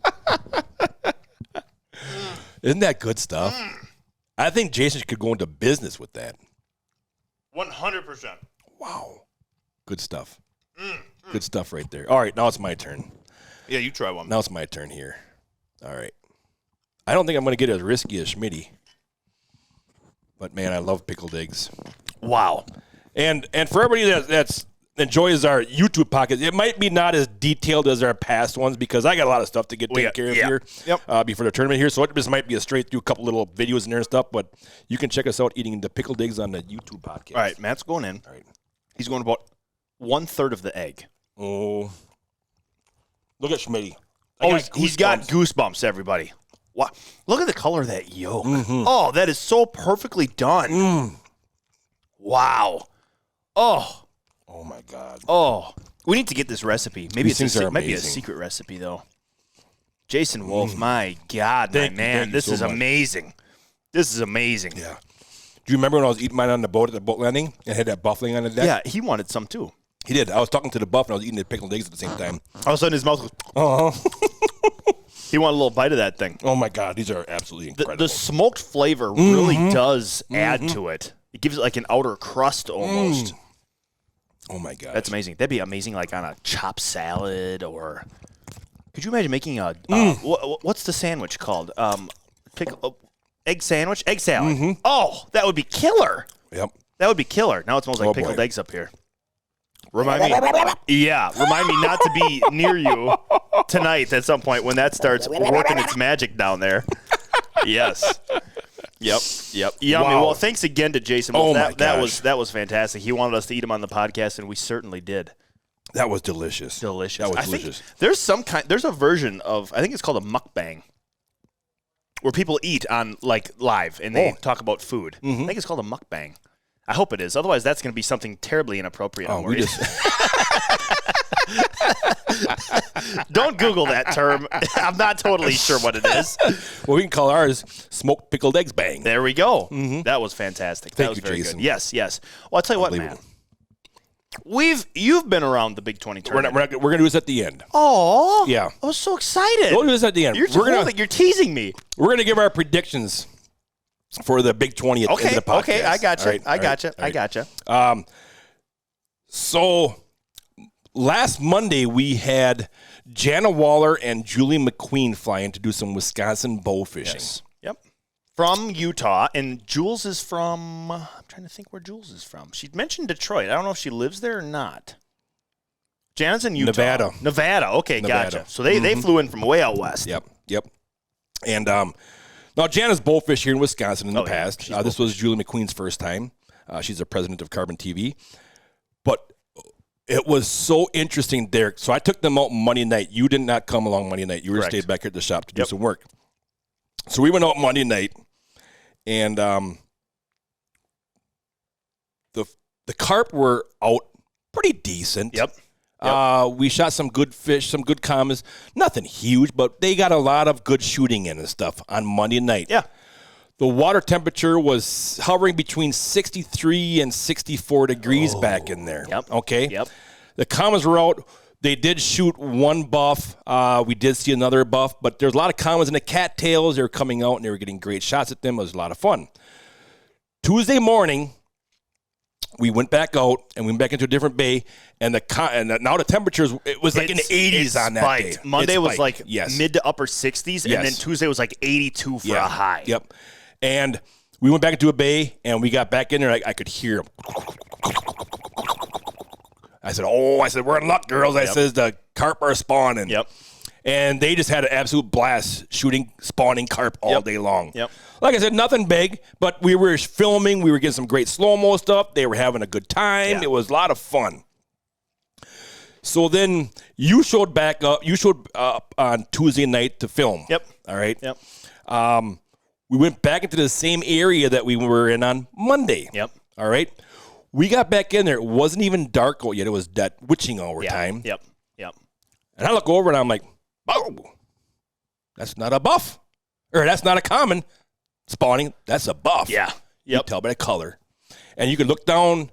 Isn't that good stuff? I think Jason could go into business with that. 100%. Wow. Good stuff. Good stuff right there. All right, now it's my turn. Yeah, you try one. Now it's my turn here. All right. I don't think I'm going to get as risky as Schmitty. But, man, I love pickled eggs. Wow. And for everybody that's enjoys our YouTube podcast, it might be not as detailed as our past ones because I got a lot of stuff to get taken care of here before the tournament here. So this might be a straight through couple little videos in there and stuff. But you can check us out eating the pickled eggs on the YouTube podcast. All right, Matt's going in. All right. He's going about 1/3 of the egg. Oh. Look at Schmitty. He's got goosebumps, everybody. Wow. Look at the color of that yolk. Mm-hmm. Oh, that is so perfectly done. Wow. Oh, my God. Oh. We need to get this recipe. Maybe it might be a secret recipe, though. Jason Wolf, my God, my man. This is amazing. This is amazing. Yeah. Do you remember when I was eating mine on the boat at the boat landing and had that buffling on the deck? Yeah, he wanted some, too. He did. I was talking to the buff and I was eating the pickled eggs at the same time. All of a sudden, his mouth goes, He wanted a little bite of that thing. Oh, my God. These are absolutely incredible. The smoked flavor really does add to it. It gives it like an outer crust almost. Oh, my God. That's amazing. That'd be amazing, like on a chopped salad or could you imagine making a, what's the sandwich called? Egg sandwich? Egg salad. Mm-hmm. Oh, that would be killer. Yep. That would be killer. Now it smells like pickled eggs up here. Remind me not to be near you tonight at some point when that starts working its magic down there. Yes. Yep. Yummy. Wow. Well, thanks again to Jason. Oh my gosh. That was fantastic. He wanted us to eat him on the podcast, and we certainly did. That was delicious. That was delicious. There's a version of, I think it's called a mukbang, where people eat on like live and they talk about food. Mm-hmm. I think it's called a mukbang. I hope it is. Otherwise, that's going to be something terribly inappropriate. Don't Google that term. I'm not totally sure what it is. Well, we can call ours smoked pickled eggs bang. There we go. Mm-hmm. That was fantastic. Thank that was you, very Jason. Good. Yes. Well, I'll tell you what, Matt. You've been around the Big 20 tournament. We're going to do this at the end. Oh, yeah. I was so excited. We'll do this at the end. You're teasing me. We're going to give our predictions for the Big 20 at the end of the podcast. Okay, I gotcha. So last Monday we had Janna Waller and Julie McQueen fly in to do some Wisconsin bow fishing. Yes. Yep. From Utah, and Jules is from, I'm trying to think where Jules is from. She mentioned Detroit. I don't know if she lives there or not. Janna's in Utah. Nevada. Okay, Nevada. Gotcha. So they flew in from way out west. Yep. And now Janna's bowfished here in Wisconsin in the past. This was Julie McQueen's first time. She's the president of Carbon TV. But it was so interesting, Derek. So I took them out Monday night. You did not come along Monday night. You were stayed back here at the shop to do some work. So we went out Monday night, and the carp were out pretty decent. Yep. We shot some good fish, some good commas. Nothing huge, but they got a lot of good shooting in and stuff on Monday night. Yeah. The water temperature was hovering between 63 and 64 degrees back in there. Yep. Okay? Yep. The commas were out. They did shoot one buff. We did see another buff, but there's a lot of commas in the cattails. They were coming out, and they were getting great shots at them. It was a lot of fun. Tuesday morning, we went back out, and we went back into a different bay, and now the temperatures, it was like in the 80s on that day. Monday was like mid to upper 60s, and then Tuesday was like 82 for a high. Yep. And we went back into a bay, and we got back in there. I could hear them. I said, we're in luck, girls. I said, the carp are spawning. Yep. And they just had an absolute blast spawning carp all day long. Yep. Like I said, nothing big, but we were filming. We were getting some great slow-mo stuff. They were having a good time. Yeah. It was a lot of fun. So then you showed back up. You showed up on Tuesday night to film. Yep. All right. Yep. We went back into the same area that we were in on Monday. Yep. All right. We got back in there. It wasn't even dark out yet. It was that witching hour time. Yep. And I look over and I'm like, oh, that's not a buff. Or that's not a common spawning. That's a buff. Yeah. You tell by the color. And you could look down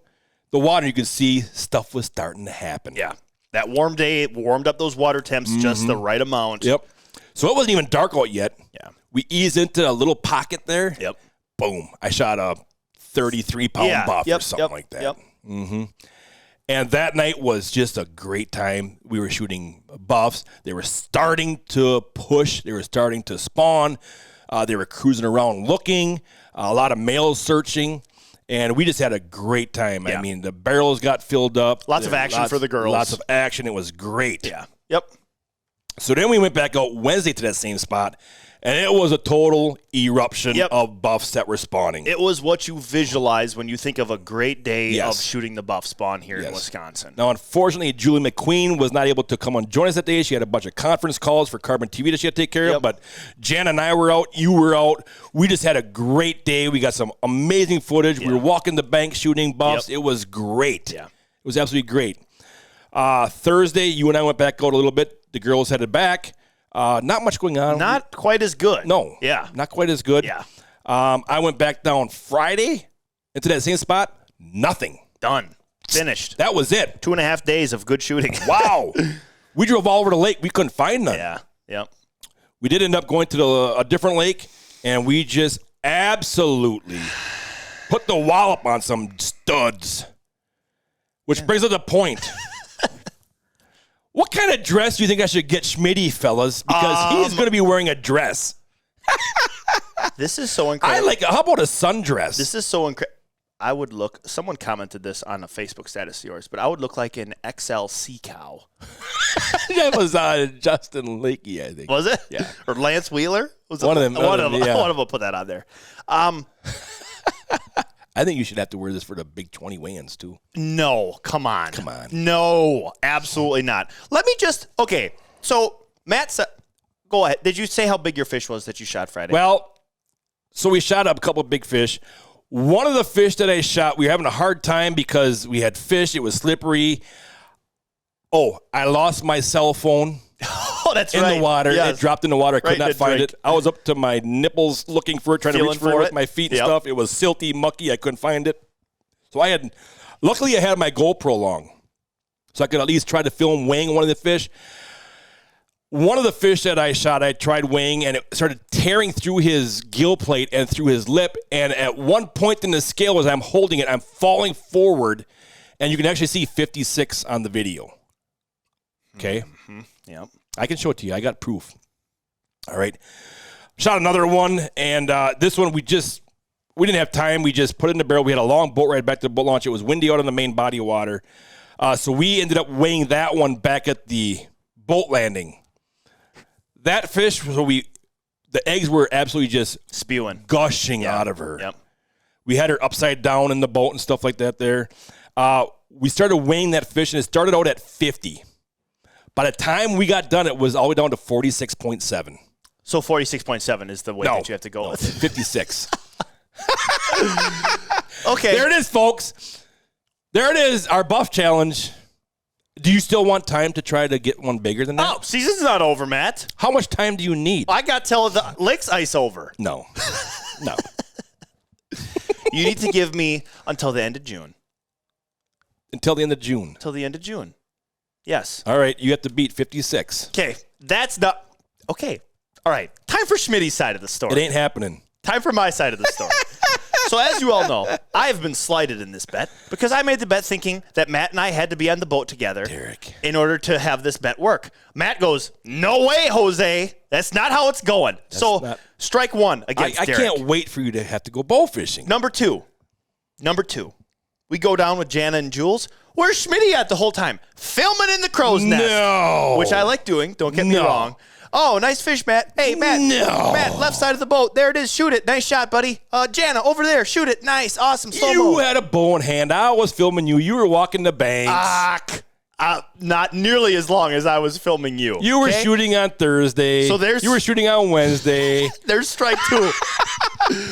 the water and you could see stuff was starting to happen. Yeah. That warm day warmed up those water temps just the right amount. Yep. So it wasn't even dark out yet. Yeah. We eased into a little pocket there. Yep. Boom. I shot a 33-pound buff or something like that. Yep. Mm-hmm. And that night was just a great time. We were shooting buffs. They were starting to push. They were starting to spawn. They were cruising around looking. A lot of males searching. And we just had a great time. Yeah. I mean, the barrels got filled up. Lots of action for the girls. Lots of action. It was great. Yeah. Yep. So then we went back out Wednesday to that same spot, and it was a total eruption of buffs that were spawning. It was what you visualize when you think of a great day of shooting the buff spawn here in Wisconsin. Now, unfortunately, Julie McQueen was not able to come and join us that day. She had a bunch of conference calls for Carbon TV that she had to take care of, but Janna and I were out. You were out. We just had a great day. We got some amazing footage. We were walking the bank shooting buffs. It was great. Yeah. It was absolutely great. Thursday, you and I went back out a little bit. The girls headed back. Not much going on. Not quite as good. No. Yeah. Not quite as good. Yeah. I went back down Friday into that same spot. Nothing. Done. Finished. That was it. 2.5 days of good shooting. Wow. We drove all over the lake. We couldn't find none. Yeah. Yep. We did end up going to a different lake, and we just absolutely put the wallop on some studs. Which brings up the point. What kind of dress do you think I should get Schmidty, fellas? Because he's going to be wearing a dress. This is so incredible. How about a sundress? This is so incredible. I would look, someone commented this on a Facebook status of yours, but I would look like an XL sea cow. That was Justin Lakey, I think. Was it? Yeah. Or Lance Wheeler? One of them. One of them will put that on there. I think you should have to wear this for the Big 20 weigh-ins, too. No, come on. Come on. No, absolutely not. Let me just, okay, so Matt said, go ahead. Did you say how big your fish was that you shot Friday? Well, so we shot up a couple of big fish. One of the fish that I shot, we were having a hard time because we had fish. It was slippery. Oh, I lost my cell phone. Oh, that's right. In the water. Yes. It dropped in the water. I could not find drink. it. I was up to my nipples looking for it, trying to reach for it with my feet and stuff. It was silty, mucky. I couldn't find it. So luckily I had my GoPro along. So I could at least try to film weighing one of the fish. One of the fish that I shot, I tried weighing, and it started tearing through his gill plate and through his lip. And at one point in the scale, as I'm holding it, I'm falling forward, and you can actually see 56 on the video. Okay? Mm-hmm. Yep. I can show it to you. I got proof. All right. Shot another one, and this one we didn't have time. We just put it in the barrel. We had a long boat ride back to the boat launch. It was windy out on the main body of water. So we ended up weighing that one back at the boat landing. That fish, the eggs were absolutely just spewing, gushing out of her. Yep. We had her upside down in the boat and stuff like that there. We started weighing that fish, and it started out at 50. By the time we got done, it was all the way down to 46.7. So 46.7 is the weight that you have to go with. 56. Okay. There it is, folks. There it is, our buff challenge. Do you still want time to try to get one bigger than that? Oh, season's not over, Matt. How much time do you need? I got till the lake's ice over. No. No. You need to give me until the end of June. Until the end of June. Until the end of June. Yes. All right, you have to beat 56. Okay, that's not... Okay, all right. Time for Schmidty's side of the story. It ain't happening. Time for my side of the story. So as you all know, I have been slighted in this bet because I made the bet thinking that Matt and I had to be on the boat together in order to have this bet work. Matt goes, no way, Jose. That's not how it's going. Strike one against Derek. I can't wait for you to have to go bow fishing. Number two. We go down with Janna and Jules. Where's Schmidty at the whole time? Filming in the crow's nest. No. Which I like doing. Don't get me wrong. Oh, nice fish, Matt. Hey, Matt. No. Matt, left side of the boat. There it is. Shoot it. Nice shot, buddy. Janna, over there. Shoot it. Nice. Awesome. Slow-mo. You had a bow in hand. I was filming you. You were walking the banks. Not nearly as long as I was filming you. You were shooting on Thursday. You were shooting on Wednesday. There's strike two.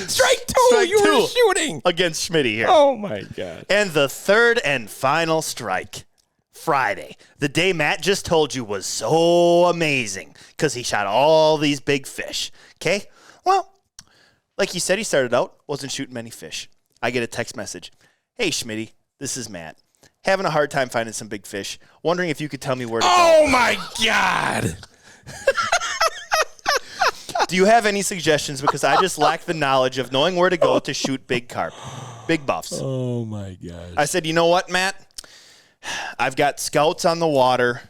Strike two. You were shooting. Against Schmidty here. Oh, my God. And the third and final strike. Friday, the day Matt just told you was so amazing because he shot all these big fish. Okay? Well, like he said, he started out, wasn't shooting many fish. I get a text message. Hey, Schmidty, this is Matt. Having a hard time finding some big fish. Wondering if you could tell me where to go. Oh, my God. Do you have any suggestions? Because I just lack the knowledge of knowing where to go to shoot big carp, big buffs. Oh, my God. I said, you know what, Matt? I've got scouts on the water.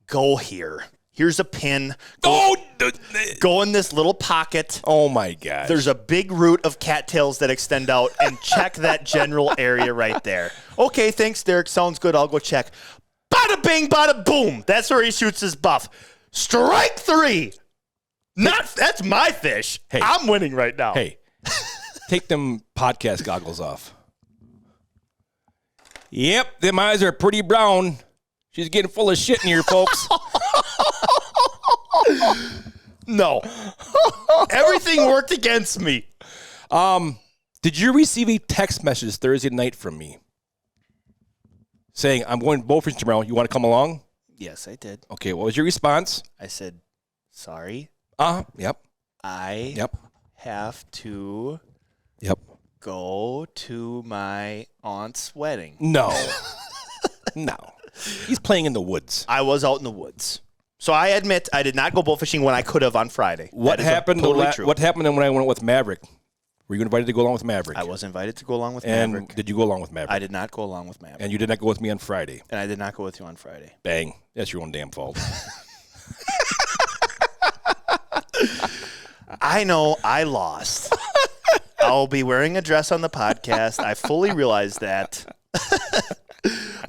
Go here. Here's a pin. Go in this little pocket. Oh, my God. There's a big root of cattails that extend out, and check that general area right there. Okay, thanks, Derek. Sounds good. I'll go check. Bada bing, bada boom. That's where he shoots his buff. Strike three. That's my fish. Hey. I'm winning right now. Hey, take them podcast goggles off. Yep, them eyes are pretty brown. She's getting full of shit in here, folks. No. Everything worked against me. Did you receive a text message Thursday night from me saying, I'm going bow fishing tomorrow. You want to come along? Yes, I did. Okay, what was your response? I said, sorry. Yep. I have to go to my aunt's wedding. No. No. He's playing in the woods. I was out in the woods. So I admit I did not go bow fishing when I could have on Friday. What happened when I went with Maverick? Were you invited to go along with Maverick? I was invited to go along with and Maverick. did you go along with Maverick? I did not go along with Maverick. And you did not go with me on Friday. And I did not go with you on Friday. Bang. That's your own damn fault. I know I lost. I'll be wearing a dress on the podcast. I fully realize that.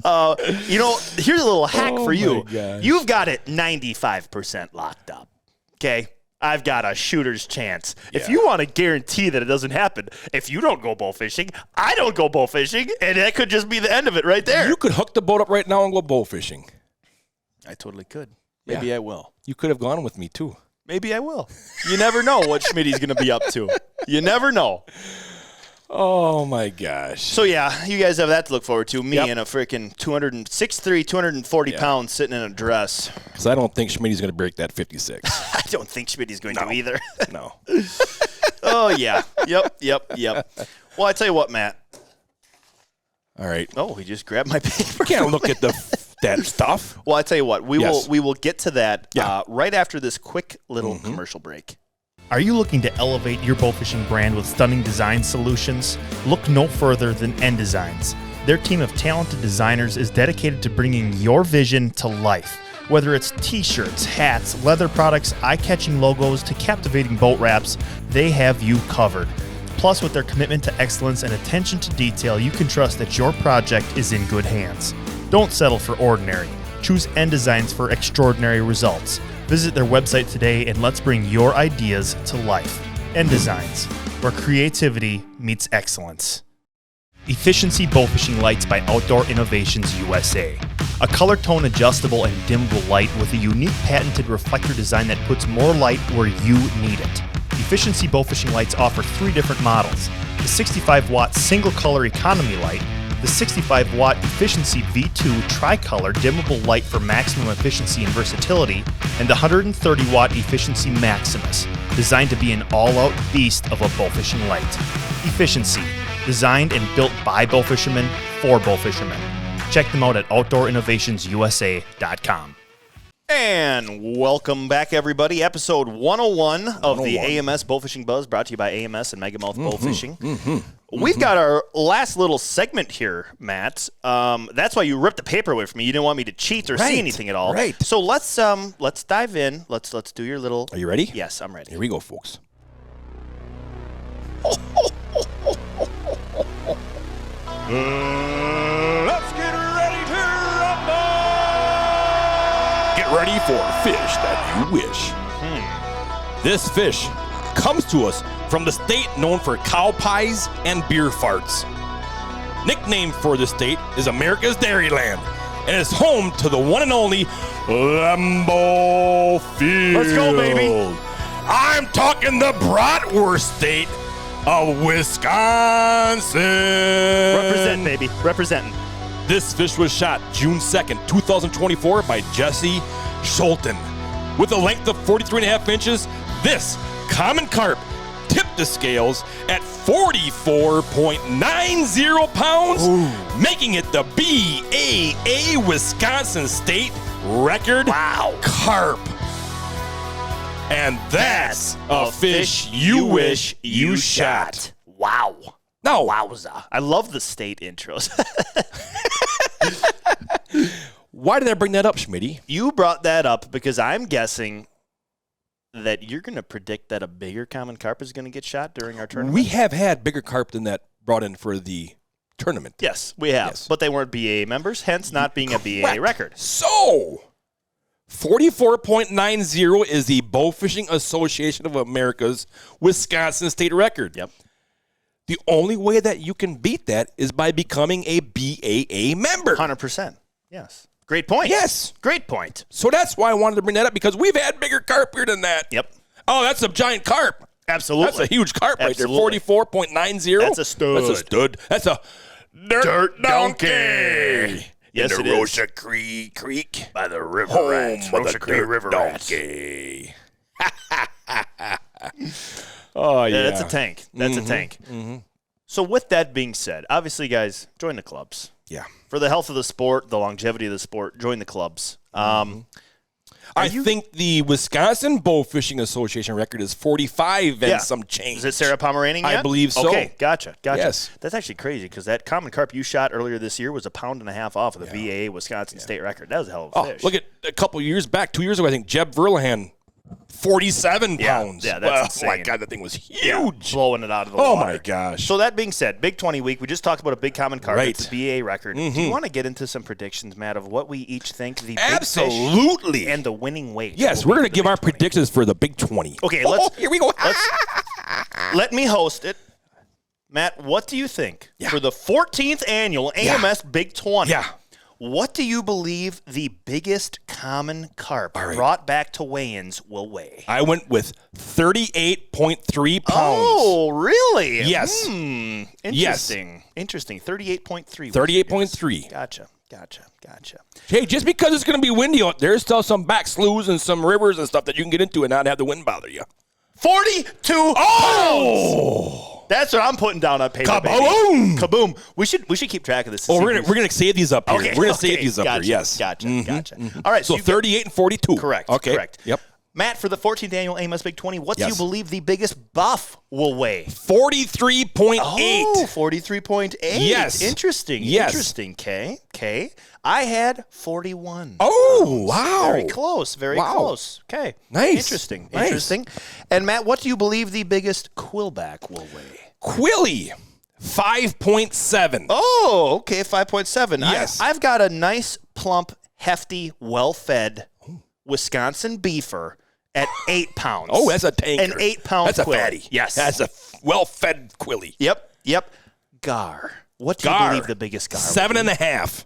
Here's a little hack for you. You've got it 95% locked up. Okay? I've got a shooter's chance. Yeah. If you want to guarantee that it doesn't happen, if you don't go bow fishing, I don't go bow fishing, and that could just be the end of it right there. You could hook the boat up right now and go bow fishing. I totally could. Maybe I will. You could have gone with me, too. Maybe I will. You never know what Schmidty's going to be up to. You never know. Oh, my gosh. So, yeah, you guys have that to look forward to. Me in a freaking 6'3", 240 pounds sitting in a dress. Because I don't think Schmidty's going to break that 56. I don't think Schmidty's going to either. No. Oh, yeah. Yep. Well, I tell you what, Matt. All right. Oh, he just grabbed my paper. You can't look at that stuff. Well, I tell you what. We will get to that right after this quick little commercial break. Are you looking to elevate your bow fishing brand with stunning design solutions? Look no further than End Designs. Their team of talented designers is dedicated to bringing your vision to life. Whether it's t-shirts, hats, leather products, eye-catching logos, to captivating boat wraps, they have you covered. Plus, with their commitment to excellence and attention to detail, you can trust that your project is in good hands. Don't settle for ordinary. Choose End Designs for extraordinary results. Visit their website today and let's bring your ideas to life. End Designs, where creativity meets excellence. Efficiency Bowfishing Lights by Outdoor Innovations USA. A color tone adjustable and dimmable light with a unique patented reflector design that puts more light where you need it. Efficiency Bowfishing Lights offer 3 different models: the 65-watt single-color economy light, the 65-watt Efficiency V2 tricolor dimmable light for maximum efficiency and versatility, and the 130-watt Efficiency Maximus, designed to be an all-out beast of a bowfishing light. Efficiency, designed and built by bowfishermen for bowfishermen. Check them out at OutdoorInnovationsUSA.com. And welcome back, everybody. Episode 101 of the AMS Bowfishing Buzz, brought to you by AMS and Megamouth Bowfishing. We've got our last little segment here, Matt. That's why you ripped the paper away from me. You didn't want me to cheat or see anything at all. Right. So let's dive in. Let's do your little. Are you ready? Yes, I'm ready. Here we go, folks. Let's get ready to rumble! Get ready for fish that you wish. This fish comes to us from the state known for cow pies and beer farts. Nicknamed for the state is America's Dairyland, and is home to the one and only Lambeau Field. Let's go, baby. I'm talking the bratwurst state of Wisconsin. Represent, baby. Representing. This fish was shot June 2nd, 2024 by Jesse Schulten. With a length of 43.5 inches, this common carp tipped the scales at 44.90 pounds, making it the BAA Wisconsin State record carp. And that's a fish you wish you shot. Wow. No. Wowza. I love the state intros. Why did I bring that up, Schmitty? You brought that up because I'm guessing that you're going to predict that a bigger common carp is going to get shot during our tournament. We have had bigger carp than that brought in for the tournament. Yes, we have. Yes. But they weren't BAA members, hence not being a BAA record. So, 44.90 is the Bowfishing Association of America's Wisconsin state record. Yep. The only way that you can beat that is by becoming a BAA member. 100%. Yes. Great point. Yes. Great point. So that's why I wanted to bring that up, because we've had bigger carp here than that. Yep. Oh, that's a giant carp. Absolutely. That's a huge carp Absolutely. right there. 44.90. That's a stud. That's a stud. That's a dirt donkey. Yes, in it the is. Rosa Creek By the river home rats. of the Rosa Creek dirt river rats. donkey. Oh, yeah. Yeah, that's a tank. That's a tank. So with that being said, obviously, guys, join the clubs. Yeah. For the health of the sport, the longevity of the sport, join the clubs. I think the Wisconsin Bow Fishing Association record is 45 and some change. Is it Sarah Pomeranian yet? I believe so. Okay, gotcha. Yes. That's actually crazy because that common carp you shot earlier this year was 1.5 pounds off of the VAA Wisconsin state record. That was a hell of a fish. Look at a couple years back, 2 years ago, I think Jeb Verlahan, 47 pounds. Yeah, that's insane. Oh, my God, that thing was huge. Blowing it out of the water. Oh, my gosh. So that being said, Big 20 week, we just talked about a big common carp. Right. It's a BA record. Do you want to get into some predictions, Matt, of what we each think the big Absolutely. fish and the winning weight? Yes, we're going to give our predictions for the Big 20. Okay, here we go. Let me host it. Matt, what do you think for the 14th annual AMS Big 20? Yeah. What do you believe the biggest common carp brought back to weigh-ins will weigh? I went with 38.3 pounds. Oh, really? Yes. Interesting. Interesting. 38.3. 38.3. Gotcha. Hey, just because it's going to be windy out there, there's still some back sloughs and some rivers and stuff that you can get into and not have the wind bother you. 42 pounds! That's what I'm putting down on paper. Kaboom! Baby. Kaboom! We should keep track of this. We're gonna save these up here. Okay, We're gonna save these up here. Yes. Gotcha. All right. So 38 and 42. Correct. Okay. Correct. Yep. Matt, for the 14th annual AMS Big 20, what do you believe the biggest buff will weigh? 43.8. Oh, 43.8. Yes. Interesting. Yes. Interesting. Okay. I had 41. Oh, wow. Very close. Very close. Okay. Nice. Interesting. And Matt, what do you believe the biggest quillback will weigh? Quilly, 5.7. Oh, okay, 5.7. Yes. I've got a nice, plump, hefty, well-fed Wisconsin beefer at 8 pounds. Oh, that's a tanker. An 8-pound That's a quill. fatty. Yes. That's a well-fed quilly. Yep. Gar. What do you believe the biggest gar? 7.5.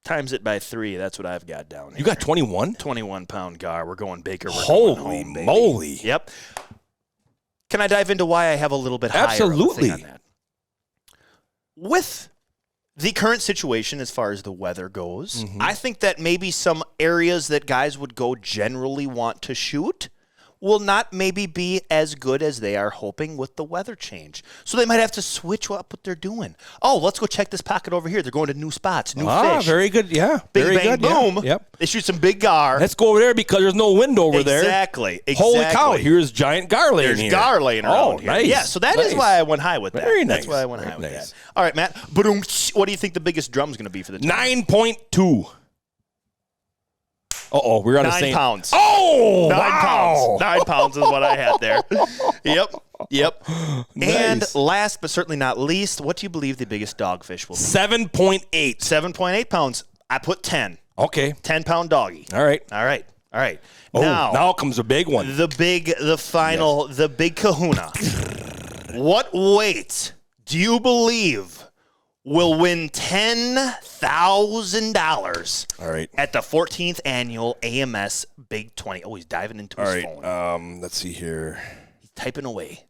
Times it by 3. That's what I've got down here. You got 21? 21-pound gar. We're going Baker. We're Holy going home, baby. moly. Yep. Can I dive into why I have a little bit higher Absolutely. of a thing on that? With the current situation as far as the weather goes, I think that maybe some areas that guys would go generally want to shoot will not maybe be as good as they are hoping with the weather change. So they might have to switch up what they're doing. Oh, let's go check this pocket over here. They're going to new spots, new fish. Very good. Yeah. Big very bang, good. boom. Yeah. Yep. They shoot some big gar. Let's go over there because there's no wind over there. Exactly. Holy cow, here's giant gar laying There's here. gar laying around here. Nice. Yeah, so that is why I went high with that. Very nice. That's why I went high with nice. that. All right, Matt. What do you think the biggest drum's going to be for the team? 9.2. Uh-oh, we're on the same. 9 pounds. Oh, 9 wow. pounds. 9 pounds is what I had there. Yep. Nice. And last but certainly not least, what do you believe the biggest dogfish will be? 7.8. 7.8 pounds. I put 10. Okay. 10-pound doggy. All right. Oh, now comes a big one. The big kahuna. What weight do you believe will win $10,000 at the 14th annual AMS Big 20? Oh, he's diving into his phone. Let's see here. He's typing away.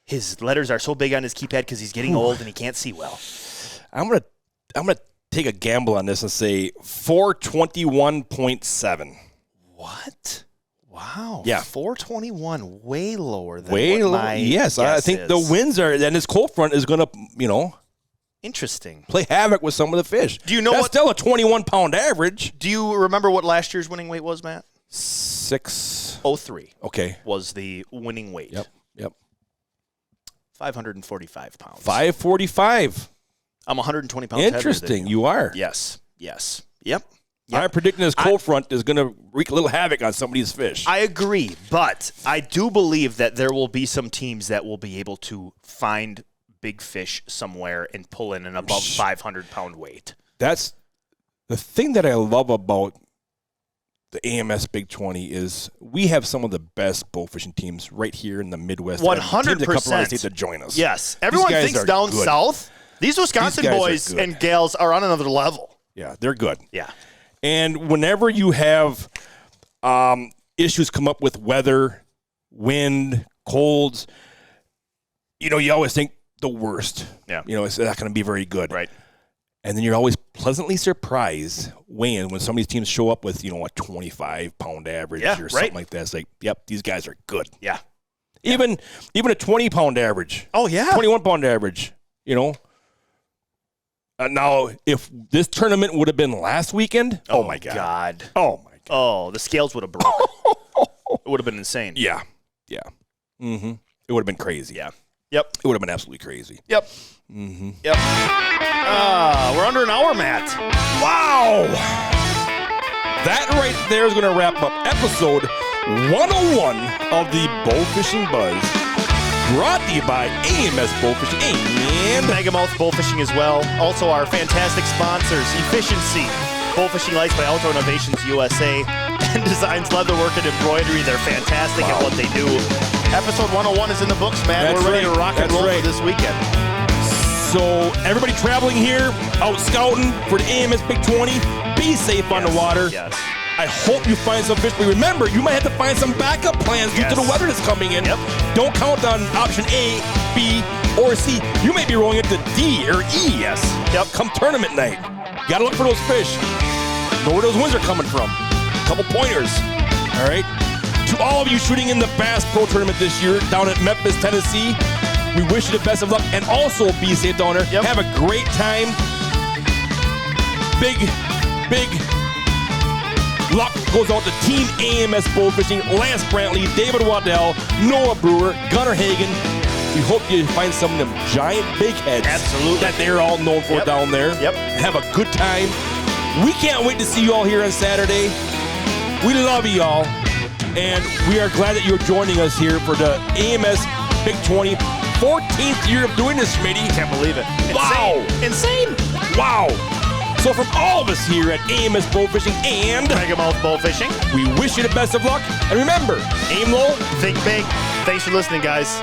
His letters are so big on his keypad because he's getting old and he can't see well. I'm gonna take a gamble on this and say 421.7. What? Wow. Yeah. 421, way lower than Yes, I think is. the winds are, and this cold front is going to, Interesting. play havoc with some of the fish. Do you know That's still a 21-pound average. Do you remember what last year's winning weight was, Matt? 603. Okay. Was the winning weight. Yep. 545 pounds. 545. I'm 120 pounds heavier Interesting. than you. You are. Yes. Yep. I'm predicting this cold front is going to wreak a little havoc on some of these fish. I agree, but I do believe that there will be some teams that will be able to find big fish somewhere and pull in an above 500-pound weight. That's the thing that I love about the AMS Big 20 is we have some of the best bow fishing teams right here in the Midwest. 100%. Teams that come around the state to join us. Yes. Everyone thinks down south. These Wisconsin boys and gals are on another level. Yeah, they're good. Yeah. And whenever you have issues come up with weather, wind, colds, you always think the worst. Yeah. It's not going to be very good. Right. And then you're always pleasantly surprised when some of these teams show up with, a 25-pound average or something like that. It's like, yep, these guys are good. Yeah. Even a 20-pound average. Oh, yeah. 21-pound average, Now, if this tournament would have been last weekend, oh my God. Oh, my God. Oh, the scales would have broke. It would have been insane. Yeah. Yeah. Mm-hmm. It would have been crazy. Yeah. Yep. It would have been absolutely crazy. Yep. Mm-hmm. Yep. We're under an hour, Matt. Wow. That right there is going to wrap up episode 101 of the Bowfishing Buzz. Brought to you by AMS Bowfishing and Megamouth Bowfishing as well. Also our fantastic sponsors, Efficiency, Bowfishing Lights by Outdoor Innovations USA, and Designs Leatherwork and Embroidery. They're fantastic at what they do. Episode 101 is in the books, man. That's We're ready to right. rock and That's roll right. for this weekend. So everybody traveling here, out scouting for the AMS Big 20, be safe on the water. Yes. I hope you find some fish, but remember, you might have to find some backup plans due to the weather that's coming in. Yep. Don't count on option A, B, or C. You may be rolling into D or E. Yes. Yep. Come tournament night. Got to look for those fish. Know where those winds are coming from. Couple pointers. All right. To all of you shooting in the Bass Pro Tournament this year down at Memphis, Tennessee, we wish you the best of luck, and also be safe down there. Yep. Have a great time. Big luck goes out to Team AMS Bowfishing, Lance Brantley, David Waddell, Noah Brewer, Gunnar Hagen. We hope you find some of them giant big heads. Absolutely. That they're all known for down there. Yep. Have a good time. We can't wait to see you all here on Saturday. We love you all. And we are glad that you're joining us here for the AMS Big 20, 14th year of doing this, Schmitty. Can't believe it. Wow. Insane. Wow. So from all of us here at AMS Bowfishing and Megamouth Bowfishing, we wish you the best of luck. And remember, aim low. think big. Thanks for listening, guys.